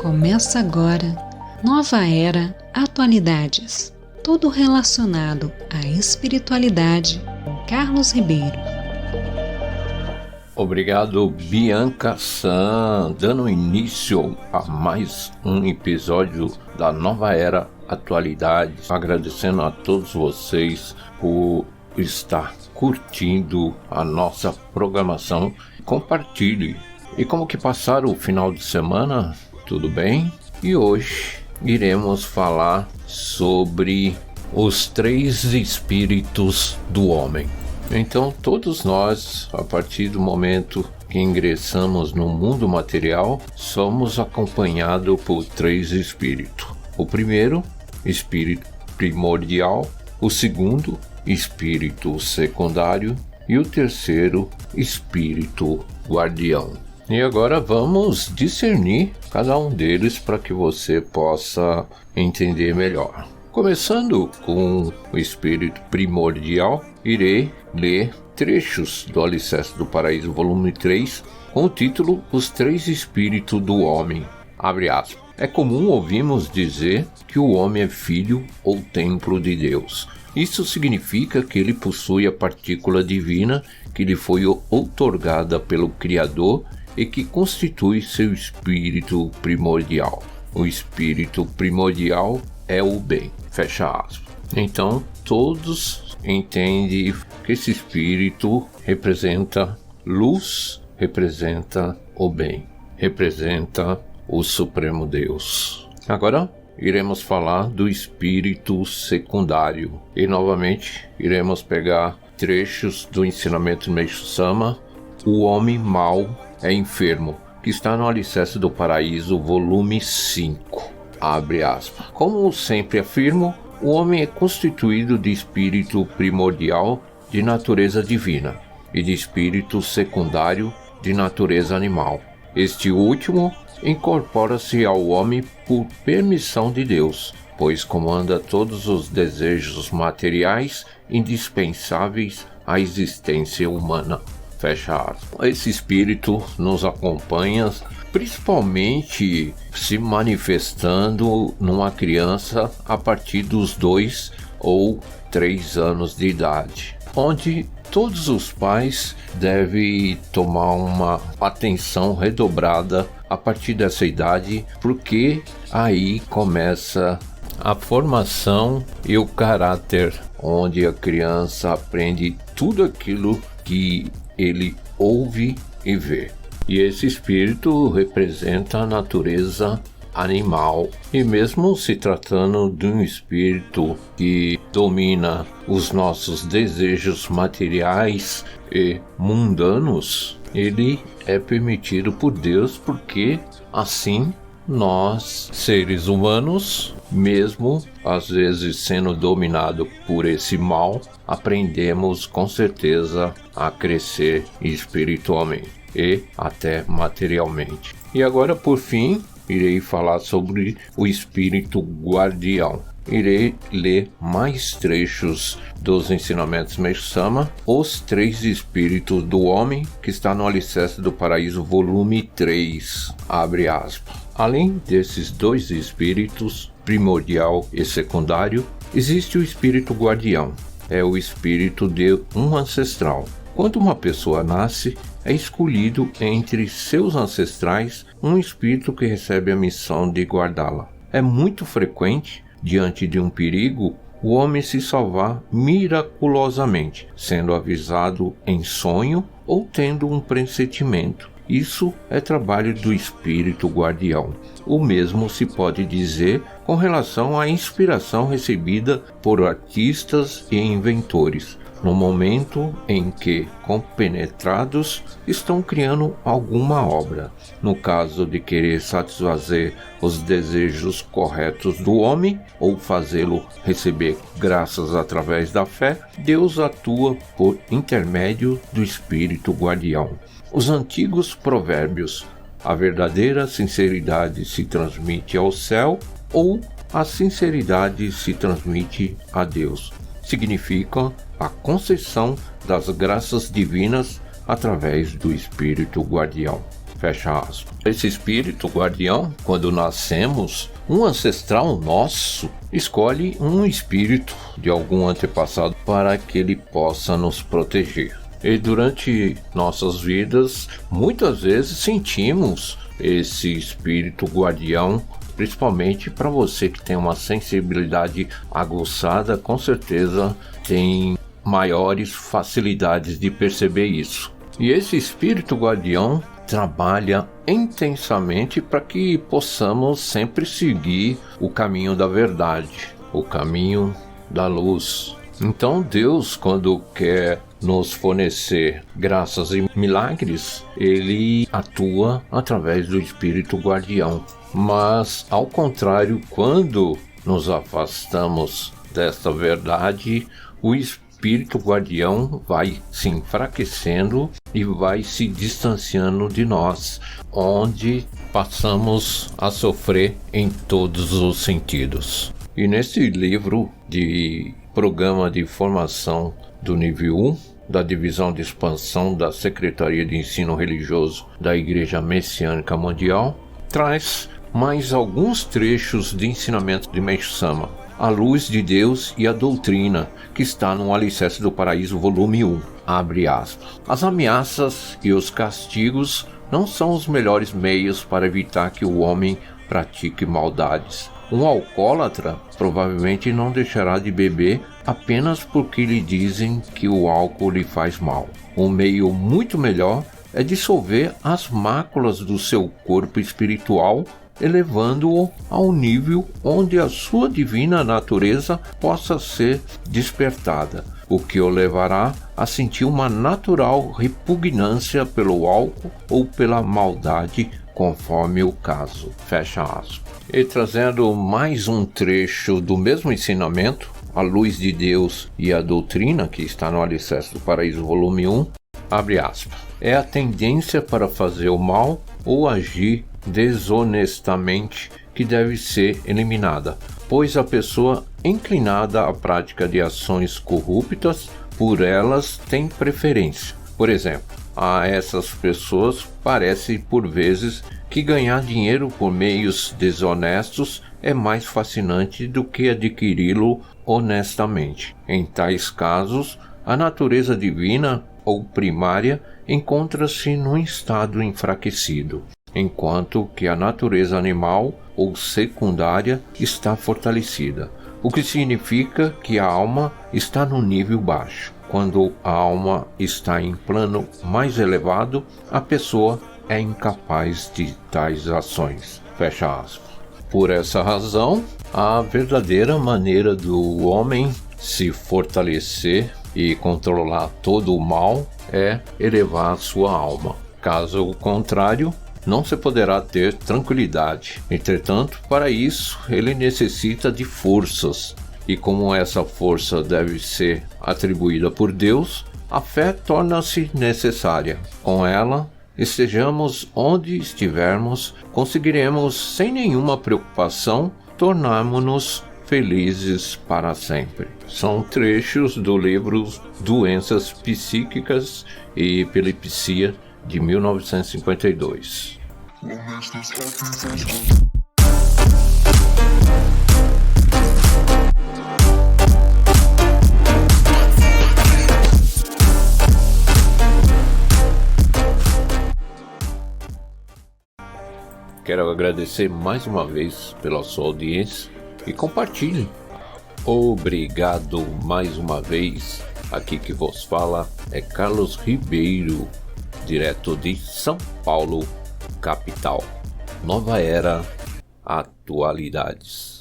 Começa agora, Nova Era Atualidades. Tudo relacionado à espiritualidade com Carlos Ribeiro. Obrigado, Bianca San, dando início a mais um episódio da Nova Era Atualidades. Agradecendo a todos vocês por estar curtindo a nossa programação. Compartilhe. E como que passaram o final de semana? Tudo bem? E hoje iremos falar sobre os três espíritos do homem. Então, todos nós, a partir do momento que ingressamos no mundo material, somos acompanhados por três espíritos. O primeiro, espírito primordial. O segundo, espírito secundário. E o terceiro, espírito guardião. E agora vamos discernir cada um deles para que você possa entender melhor. Começando com o espírito primordial, irei ler trechos do Alicerce do Paraíso, volume 3, com o título Os Três Espíritos do Homem. Abre aspas. É comum ouvirmos dizer que o homem é filho ou templo de Deus. Isso significa que ele possui a partícula divina que lhe foi outorgada pelo Criador e que constitui seu espírito primordial. O espírito primordial é o bem. Fecha aspas. Então, todos entendem que esse espírito representa luz, representa o bem, representa o Supremo Deus. Agora, iremos falar do espírito secundário. E, novamente, iremos pegar trechos do ensinamento Meixo Sama, o homem mau é enfermo, que está no Alicerce do Paraíso, volume 5. Abre aspas. Como sempre afirmo, o homem é constituído de espírito primordial de natureza divina e de espírito secundário de natureza animal. Este último incorpora-se ao homem por permissão de Deus, pois comanda todos os desejos materiais indispensáveis à existência humana. Fecha aspas. Esse espírito nos acompanha, principalmente se manifestando numa criança a partir dos 2 ou 3 anos de idade, onde todos os pais devem tomar uma atenção redobrada a partir dessa idade, porque aí começa a formação e o caráter, onde a criança aprende tudo aquilo que ele ouve e vê. E esse espírito representa a natureza animal. E mesmo se tratando de um espírito que domina os nossos desejos materiais e mundanos, ele é permitido por Deus, porque assim nós, seres humanos, mesmo às vezes sendo dominado por esse mal, aprendemos com certeza a crescer espiritualmente e até materialmente. E agora, por fim, irei falar sobre o espírito guardião. Irei ler mais trechos dos ensinamentos Meixo Sama, Os Três Espíritos do Homem, que está no Alicerce do Paraíso, volume 3. Abre aspas. Além desses dois espíritos, primordial e secundário, existe o espírito guardião. É o espírito de um ancestral. Quando uma pessoa nasce, é escolhido entre seus ancestrais um espírito que recebe a missão de guardá-la. É muito frequente, diante de um perigo, o homem se salvar miraculosamente, sendo avisado em sonho ou tendo um pressentimento. Isso é trabalho do espírito guardião. O mesmo se pode dizer com relação à inspiração recebida por artistas e inventores, no momento em que, compenetrados, estão criando alguma obra. No caso de querer satisfazer os desejos corretos do homem ou fazê-lo receber graças através da fé, Deus atua por intermédio do espírito guardião. Os antigos provérbios: a verdadeira sinceridade se transmite ao céu, ou a sinceridade se transmite a Deus, significam a concessão das graças divinas através do espírito guardião. Fecha aspas. Esse espírito guardião, quando nascemos, um ancestral nosso escolhe um espírito de algum antepassado para que ele possa nos proteger. E durante nossas vidas, muitas vezes sentimos esse espírito guardião, principalmente para você que tem uma sensibilidade aguçada, com certeza tem maiores facilidades de perceber isso. E esse espírito guardião trabalha intensamente para que possamos sempre seguir o caminho da verdade, o caminho da luz. Então Deus, quando quer nos fornecer graças e milagres, ele atua através do espírito guardião. Mas, ao contrário, quando nos afastamos desta verdade, o espírito guardião vai se enfraquecendo e vai se distanciando de nós, onde passamos a sofrer em todos os sentidos. E nesse livro de Programa de Formação do Nível 1, da Divisão de Expansão da Secretaria de Ensino Religioso da Igreja Messiânica Mundial, traz mais alguns trechos de ensinamento de Meixo Sama, A Luz de Deus e a Doutrina, que está no Alicerce do Paraíso, volume 1. Abre aspas. As ameaças e os castigos não são os melhores meios para evitar que o homem pratique maldades. Um alcoólatra provavelmente não deixará de beber apenas porque lhe dizem que o álcool lhe faz mal. Um meio muito melhor é dissolver as máculas do seu corpo espiritual, elevando-o ao nível onde a sua divina natureza possa ser despertada, o que o levará a sentir uma natural repugnância pelo álcool ou pela maldade, conforme o caso. Fecha aspas. E trazendo mais um trecho do mesmo ensinamento, A Luz de Deus e a Doutrina, que está no Alicerce do Paraíso, volume 1, abre aspas. É a tendência para fazer o mal ou agir desonestamente que deve ser eliminada, pois a pessoa inclinada à prática de ações corruptas por elas tem preferência. Por exemplo, a essas pessoas parece por vezes que ganhar dinheiro por meios desonestos é mais fascinante do que adquiri-lo honestamente. Em tais casos, a natureza divina ou primária encontra-se num estado enfraquecido, enquanto que a natureza animal ou secundária está fortalecida, o que significa que a alma está no nível baixo. Quando a alma está em plano mais elevado, a pessoa é incapaz de tais ações. Fecha aspas. Por essa razão, a verdadeira maneira do homem se fortalecer e controlar todo o mal é elevar a sua alma. Caso contrário, não se poderá ter tranquilidade. Entretanto, para isso, ele necessita de forças. E como essa força deve ser atribuída por Deus, a fé torna-se necessária. Com ela, estejamos onde estivermos, conseguiremos, sem nenhuma preocupação, tornarmos-nos felizes para sempre. São trechos do livro Doenças Psíquicas e Epilepsia, de 1952. Quero agradecer mais uma vez pela sua audiência e compartilhe. Obrigado mais uma vez. Aqui que vos fala é Carlos Ribeiro, direto de São Paulo, capital. Nova Era Atualidades.